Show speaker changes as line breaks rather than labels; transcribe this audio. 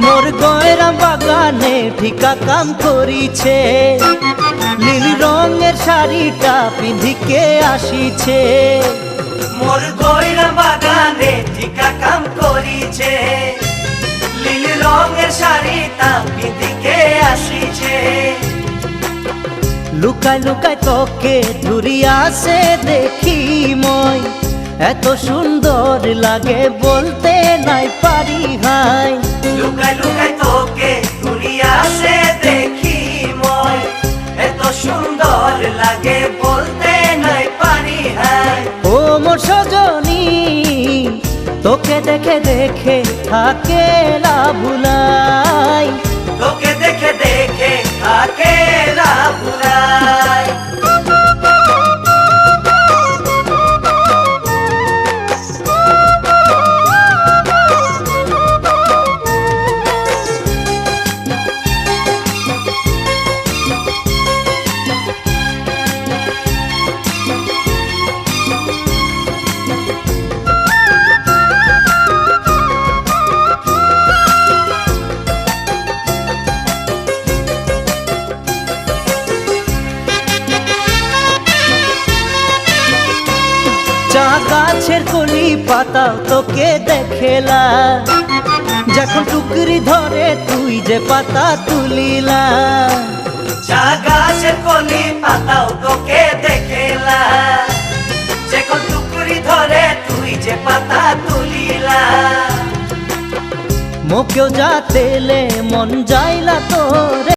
মোর গয়রা বাগানে ঠিকা কাম করিছে, নীল রঙের শাড়িটা পিঁধিকে আসিছে।
মোর গয়রা বাগানে ঠিকা কাম করিছে, নীল রঙের শাড়িটা পিঁধিকে আসিছে।
লুকায় লুকায় তোকে ধুরি আসে দেখি মই, এত সুন্দর লাগে বলতে নাই পারি হাই।
লুকায় লুকায় তোকে ঘুরি আসে দেখি মই, এত সুন্দর লাগে বলতে নাই পারি হাই।
ও মোর সজনী তোকে দেখে দেখে থাকে না ভুলাই,
তোকে দেখে দেখে থাকে না ভুলাই।
চা গাছের কলি পাতাও তোকে দেখেলা, যখন টুকরি ধরে তুই যে পাতা তুলিলা।
চা গাছের কলি পাতাও তোকে দেখেলা, যখন টুকরি ধরে তুই যে পাতা তুলিলা।
মোকেও যা তেলে মন যাইলা তোরে।